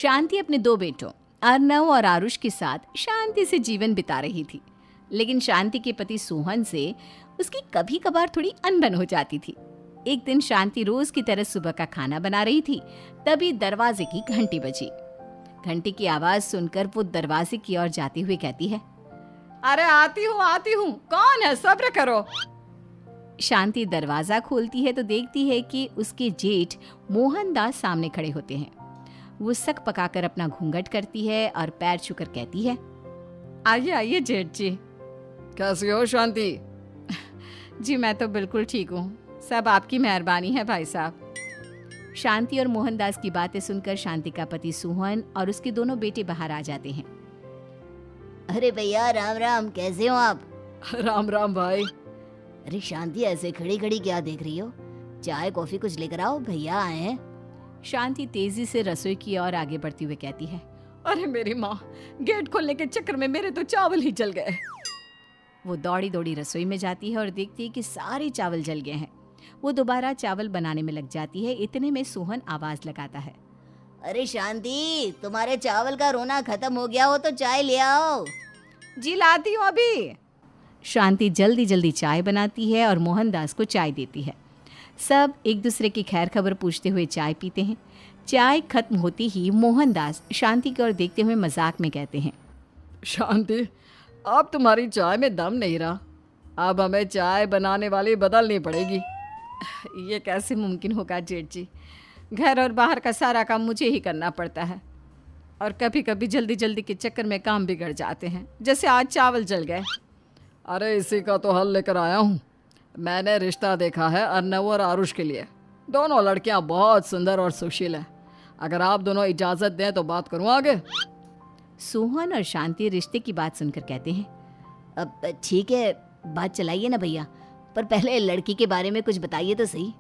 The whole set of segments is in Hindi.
शांति अपने दो बेटों अर्नव और आरुष के साथ शांति से जीवन बिता रही थी। लेकिन शांति के पति सोहन से उसकी कभी कभार थोड़ी अनबन हो जाती थी। एक दिन शांति रोज की तरह सुबह का खाना बना रही थी, तभी दरवाजे की घंटी बजी। घंटी की आवाज सुनकर वो दरवाजे की ओर जाते हुए कहती है, अरे आती हूँ, कौन है? सब्र करो। शांति दरवाजा खोलती है तो देखती है कि उसके जेठ मोहनदास सामने खड़े होते हैं। वो सक पकाकर अपना घूंघट करती है और पैर छूकर कहती है, आइए आइए जेठ जी। कैसी हो शांति? जी मैं तो बिल्कुल ठीक हूँ, सब आपकी मेहरबानी है भाई साहब। शांति और मोहनदास की बातें सुनकर शांति का पति सोहन और उसके दोनों बेटे बाहर आ जाते हैं। अरे भैया राम राम, कैसे हो आप? राम राम भाई। अरे शांति, ऐसे खड़ी खड़ी क्या देख रही हो? चाय कॉफी कुछ लेकर आओ, भैया आए हैं। शांति तेजी से रसोई की ओर आगे बढ़ती हुए कहती है, अरे मेरी माँ, गेट खोलने के चक्कर में मेरे तो चावल ही जल गए। वो दौड़ी दौड़ी रसोई में जाती है और देखती है कि सारे चावल जल गए हैं। वो दोबारा चावल बनाने में लग जाती है। इतने में सोहन आवाज लगाता है, अरे शांति, तुम्हारे चावल का रोना खत्म हो गया हो तो चाय ले आओ। जी लाती हूँ अभी। शांति जल्दी जल्दी चाय बनाती है और मोहनदास को चाय देती है। सब एक दूसरे की खैर खबर पूछते हुए चाय पीते हैं। चाय खत्म होती ही मोहनदास शांति की ओर देखते हुए मजाक में कहते हैं, शांति, अब तुम्हारी चाय में दम नहीं रहा, अब हमें चाय बनाने वाली बदलनी पड़ेगी। ये कैसे मुमकिन होगा जेठ जी? घर और बाहर का सारा काम मुझे ही करना पड़ता है और कभी कभी जल्दी जल्दी के चक्कर में काम बिगड़ जाते हैं, जैसे आज चावल जल गए। अरे इसी का तो हल लेकर आया हूँ। मैंने रिश्ता देखा है अर्नव और आरुष के लिए। दोनों लड़कियाँ बहुत सुंदर और सुशील हैं। अगर आप दोनों इजाज़त दें तो बात करूँ आगे। सोहन और शांति रिश्ते की बात सुनकर कहते हैं, अब ठीक है, बात चलाइए ना भैया, पर पहले लड़की के बारे में कुछ बताइए तो सही।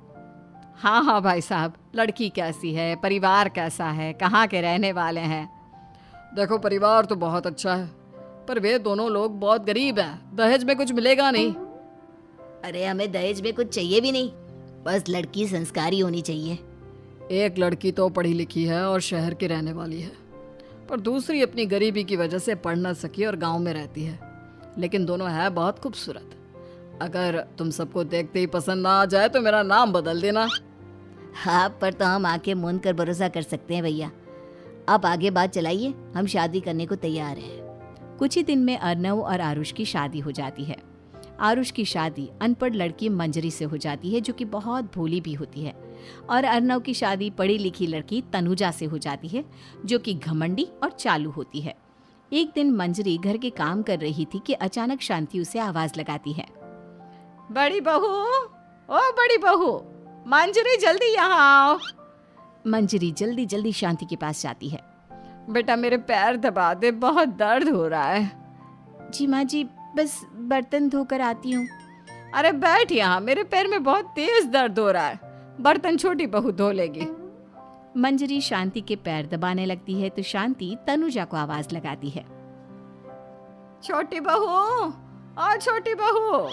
हाँ हाँ भाई साहब, लड़की कैसी है, परिवार कैसा है, कहाँ के रहने वाले हैं? देखो, परिवार तो बहुत अच्छा है, पर वे दोनों लोग बहुत गरीब हैं। दहेज में कुछ मिलेगा नहीं। अरे हमें दहेज में कुछ चाहिए भी नहीं, बस लड़की संस्कारी होनी चाहिए। एक लड़की तो पढ़ी लिखी है और शहर की रहने वाली है, पर दूसरी अपनी गरीबी की वजह से पढ़ न सकी और गांव में रहती है। लेकिन दोनों है बहुत खूबसूरत। अगर तुम सबको देखते ही पसंद ना आ जाए तो मेरा नाम बदल देना। हाँ, पर तो हम आके मूंद कर भरोसा कर सकते हैं भैया। आप आगे बात चलाइए, हम शादी करने को तैयार हैं। कुछ ही दिन में अर्नव और आरुष की शादी हो जाती है। आरुष की शादी अनपढ़ लड़की मंजरी से हो जाती है, जो कि बहुत भोली भी होती है, और अर्नव की शादी पढ़ी लिखी लड़की तनुजा से हो जाती है, जो कि घमंडी और चालू होती है। एक दिन मंजरी घर के काम कर रही थी कि अचानक शांति उसे आवाज लगाती है, बड़ी बहू, ओ बड़ी बहू, मंजरी जल्दी यहाँ आओ। मंजरी जल्दी जल्दी शांति के पास जाती है। बेटा मेरे पैर दबा दे, बहुत दर्द हो रहा है। जी माँ जी, बस बर्तन धोकर आती हूँ। अरे बैठ यहाँ, मेरे पैर में बहुत तेज दर्द हो रहा है। बर्तन छोटी बहू धो लेगी। मंजरी शांति के पैर दबाने लगती है तो शांति तनुजा को आवाज लगाती है, छोटी बहू, ओ छोटी बहू।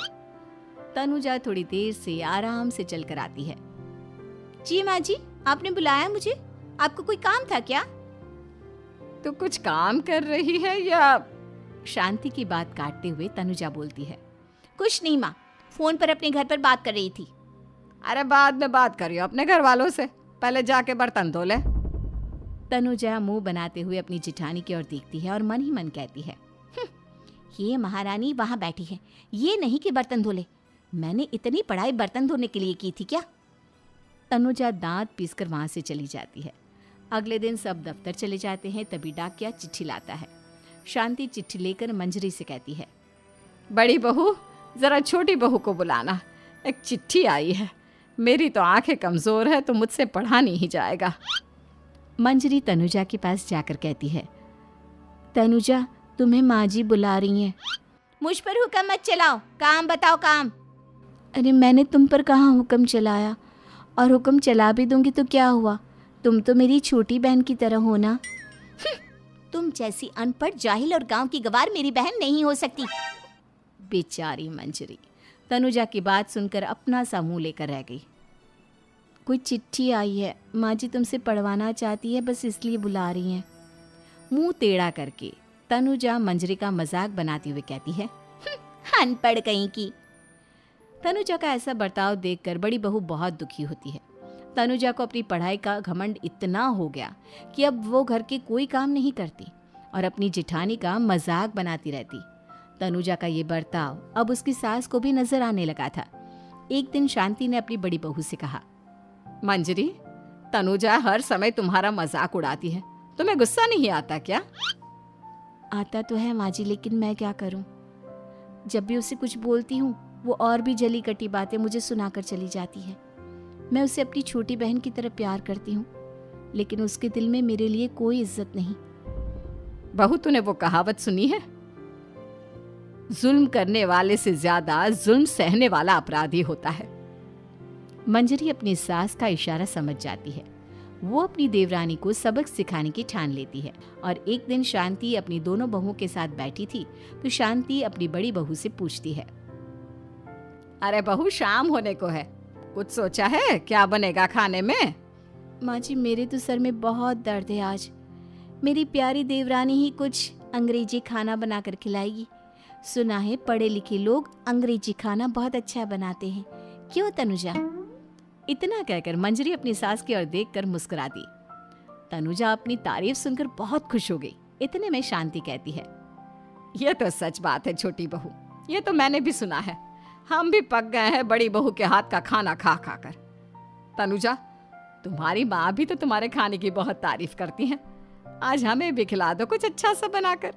तनुजा थोड़ी देर से आराम से चलकर आती है। जी माँ जी, आपने बुलाया मुझे? आपको कोई काम था क्या? तू कुछ काम कर रही है या? शांति की बात काटते हुए तनुजा बोलती है, कुछ नहीं माँ, फोन पर अपने घर पर बात कर रही थी। अरे बाद में बात करियो अपने घर वालों से, पहले जाके बर्तन धो ले। तनुजा मुंह बनाते हुए अपनी जिठानी की ओर देखती है और मन ही मन कहती है, ये महारानी वहाँ बैठी है, ये नहीं कि बर्तन धो ले। मैंने इतनी पढ़ाई बर्तन धोने के लिए की थी क्या? तनुजा दांत पीसकर वहां से चली जाती है। अगले दिन सब दफ्तर चले जाते हैं, तभी डाकिया चिट्ठी लाता है। शांति चिट्ठी लेकर मंजरी से कहती है, बड़ी बहू, जरा छोटी बहू को बुलाना, एक चिट्ठी आई है। मेरी तो आंखें कमजोर है तो मुझसे पढ़ा नहीं जाएगा। मंजरी तनुजा के पास जाकर कहती है, तनुजा, तुम्हें माँ जी बुला रही हैं। मुझ पर हुक्म मत चलाओ, काम बताओ काम। अरे मैंने तुम पर कहाँ हुक्म चलाया, और हुक्म चला भी दूंगी तो क्या हुआ? तुम तो मेरी छोटी बहन की तरह हो ना। तुम जैसी अनपढ़, जाहिल और गांव की गवार मेरी बहन नहीं हो सकती। बेचारी मंजरी तनुजा की बात सुनकर अपना सा मुंह लेकर रह गई। कोई चिट्ठी आई है, माँ जी तुमसे पढ़वाना चाहती है, बस इसलिए बुला रही हैं। मुंह टेढ़ा करके तनुजा मंजरी का मजाक बनाती हुए कहती है, अनपढ़ कहीं की। तनुजा का ऐसा बर्ताव देखकर बड़ी बहू बहुत दुखी होती है। तनुजा को अपनी पढ़ाई का घमंड इतना हो गया कि अब वो घर के कोई काम नहीं करती और अपनी जेठानी का मजाक बनाती रहती। तनुजा का ये बर्ताव अब उसकी सास को भी नजर आने लगा था। एक दिन शांति ने अपनी बड़ी बहू से कहा, मंजरी, तनुजा हर समय तुम्हारा मजाक उड़ाती है, तुम्हें गुस्सा नहीं आता क्या? आता तो है माँ जी, लेकिन मैं क्या करूं? जब भी उसे कुछ बोलती हूँ वो और भी जली कटी बातें मुझे सुनाकर चली जाती है। मैं उसे अपनी छोटी बहन की तरह प्यार करती हूँ, लेकिन उसके दिल में मेरे लिए कोई इज्जत नहीं। बहू, तूने वो कहावत सुनी है, जुल्म करने वाले से ज्यादा जुल्म सहने वाला अपराधी होता है। मंजरी अपनी सास का इशारा समझ जाती है। वो अपनी देवरानी को सबक सिखाने की ठान लेती है और एक दिन शांति अपनी दोनों बहुओं के साथ बैठी थी तो शांति अपनी बड़ी बहू से पूछती है, अरे बहू, शाम होने को है, कुछ सोचा है क्या बनेगा खाने में? माँ जी, मेरे तो सर में बहुत दर्द है आज। मेरी प्यारी देवरानी ही कुछ अंग्रेजी खाना बनाकर खिलाएगी। सुना है पढ़े लिखे लोग अंग्रेजी खाना बहुत अच्छा बनाते हैं, क्यों तनुजा? इतना कहकर मंजरी अपनी सास की ओर देखकर मुस्कुरा दी। तनुजा अपनी तारीफ सुनकर बहुत खुश हो गई। इतने में शांति कहती है, यह तो सच बात है छोटी बहू, ये तो मैंने भी सुना है। हम भी पक गए हैं बड़ी बहू के हाथ का खाना खा खा कर। तनुजा, तुम्हारी माँ भी तो तुम्हारे खाने की बहुत तारीफ करती हैं। आज हमें भी खिला दो कुछ अच्छा सा बनाकर।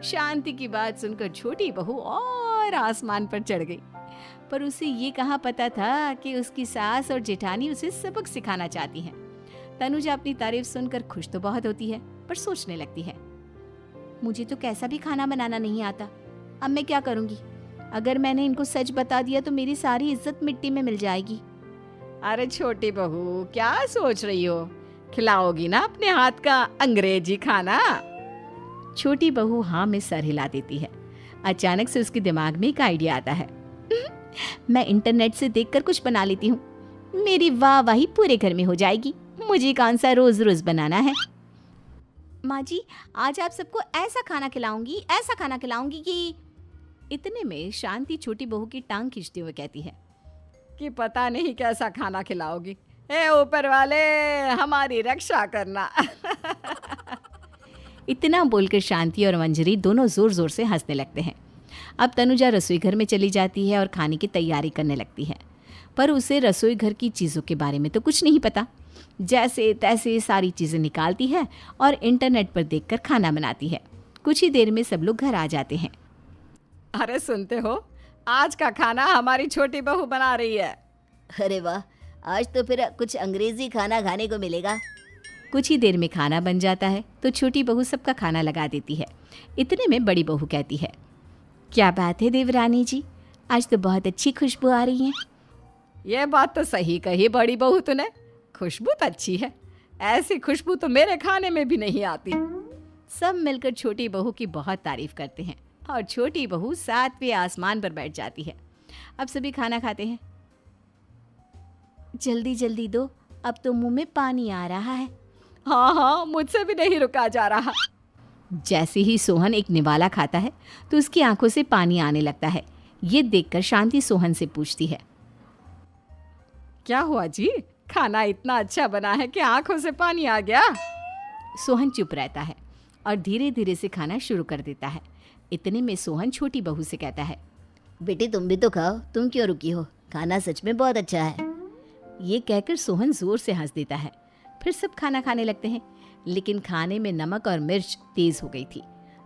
शांति की बात सुनकर छोटी बहू और आसमान पर चढ़ गई, पर उसे ये कहाँ पता था कि उसकी सास और जेठानी उसे सबक सिखाना चाहती हैं। तनुजा अपनी तारीफ सुनकर खुश तो बहुत होती है, पर सोचने लगती है, मुझे तो कैसा भी खाना बनाना नहीं आता, अब मैं क्या करूंगी? अगर मैंने इनको सच बता दिया तो मेरी सारी इज्जत मिट्टी में मिल जाएगी। अरे छोटी बहू, क्या सोच रही हो? खिलाओगी ना अपने हाथ का अंग्रेजी खाना? छोटी बहू हाँ में सर हिला देती है। अचानक से उसके दिमाग में एक आइडिया आता है, मैं इंटरनेट से देखकर कुछ बना लेती हूँ, मेरी वाहवाही पूरे घर में हो जाएगी। मुझे कौन सा रोज रोज बनाना है। माँ जी, आज आप सबको ऐसा खाना खिलाऊंगी, ऐसा खाना खिलाऊंगी कि। इतने में शांति छोटी बहू की टांग खींचते हुए कहती है कि पता नहीं कैसा खाना खिलाओगी, ए ऊपर वाले हमारी रक्षा करना। इतना बोलकर शांति और मंजरी दोनों जोर जोर से हंसने लगते हैं। अब तनुजा रसोई घर में चली जाती है और खाने की तैयारी करने लगती है, पर उसे रसोई घर की चीज़ों के बारे में तो कुछ नहीं पता। जैसे तैसे सारी चीज़ें निकालती है और इंटरनेट पर देखकर खाना बनाती है। कुछ ही देर में सब लोग घर आ जाते हैं। अरे सुनते हो, आज का खाना हमारी छोटी बहू बना रही है। अरे वाह, आज तो फिर कुछ अंग्रेजी खाना खाने को मिलेगा। कुछ ही देर में खाना बन जाता है तो छोटी बहू सबका खाना लगा देती है। इतने में बड़ी बहू कहती है, क्या बात है देवरानी जी, आज तो बहुत अच्छी खुशबू आ रही है। ये बात तो सही कही बड़ी बहू तूने, खुशबू तो अच्छी है, ऐसी खुशबू तो मेरे खाने में भी नहीं आती। सब मिलकर छोटी बहू की बहुत तारीफ करते हैं और छोटी बहू 7वें आसमान पर बैठ जाती है। अब सभी खाना खाते हैं। जल्दी जल्दी दो, अब तो मुंह में पानी आ रहा है। हाँ हाँ, मुझसे भी नहीं रुका जा रहा। जैसे ही सोहन एक निवाला खाता है तो उसकी आंखों से पानी आने लगता है। ये देखकर शांति सोहन से पूछती है, क्या हुआ जी, खाना इतना अच्छा बना है कि आंखों से पानी आ गया? सोहन चुप रहता है और धीरे धीरे से खाना शुरू कर देता है। इतने में सोहन छोटी बहू से कहता है, बेटी तुम भी तो खाओ, तुम क्यों रुकी हो, खाना सच में बहुत अच्छा है। ये कहकर सोहन जोर से हंस देता है। फिर सब खाना खाने लगते हैं, लेकिन खाने में नमक और मिर्च तेज हो गई थी।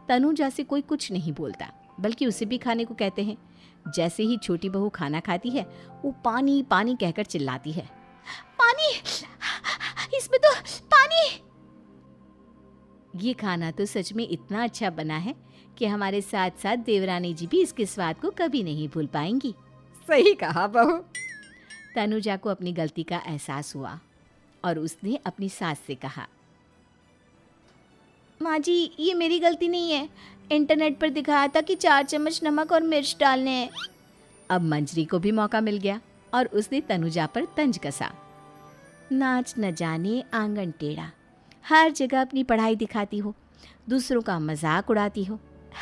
तनुजा से कोई कुछ नहीं बोलता, बल्कि उसे भी खाने को कहते हैं। जैसे ही छोटी बहू खाना खाती है वो पानी पानी कहकर चिल्लाती है, पानी, इसमें तो पानी। ये खाना तो सच में इतना अच्छा बना है कि हमारे साथ साथ देवरानी जी भी इसके स्वाद को कभी नहीं भूल पाएंगी। सही कहा बहू। तनुजा को अपनी गलती का एहसास हुआ और उसने अपनी सास से कहा, माँ जी ये मेरी गलती नहीं है, इंटरनेट पर दिखाया था कि 4 चम्मच नमक और मिर्च डालने हैं। अब मंजरी को भी मौका मिल गया और उसने तनुजा पर तंज कसा। नाच न जाने आंगन टेढ़ा, हर जगह अपनी पढ़ाई दिखाती हो, दूसरों का मजाक उड़ाती हो।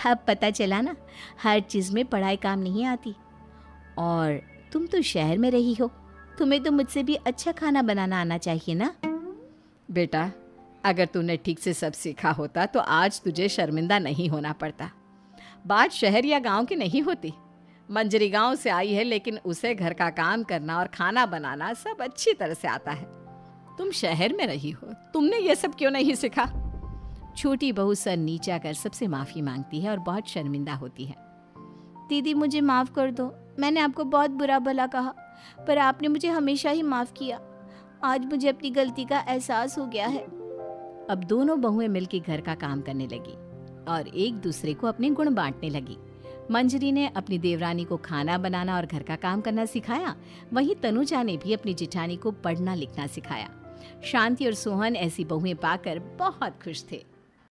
अब पता चला ना, हर चीज़ में पढ़ाई काम नहीं आती। और तुम तो शहर में रही हो, तुम्हें तो मुझसे भी अच्छा खाना बनाना आना चाहिए ना। बेटा, अगर तूने ठीक से सब सीखा होता तो आज तुझे शर्मिंदा नहीं होना पड़ता। बात शहर या गांव की नहीं होती। मंजरी गांव से आई है, लेकिन उसे घर का काम करना और खाना बनाना सब अच्छी तरह से आता है। तुम शहर में रही हो, तुमने ये सब क्यों नहीं सीखा? छोटी बहू सर नीचा कर सबसे माफ़ी मांगती है और बहुत शर्मिंदा होती है। दीदी मुझे माफ़ कर दो, मैंने आपको बहुत बुरा भला कहा, पर आपने मुझे हमेशा ही माफ़ किया। आज मुझे अपनी गलती का एहसास हो गया है। अब दोनों बहुएं मिलकर घर का काम करने लगी और एक दूसरे को अपने गुण बांटने लगी। मंजरी ने अपनी देवरानी को खाना बनाना और घर का काम करना सिखाया, वहीं तनुजा ने भी अपनी जिठानी को पढ़ना लिखना सिखाया। शांति और सोहन ऐसी बहुएं पाकर बहुत खुश थे।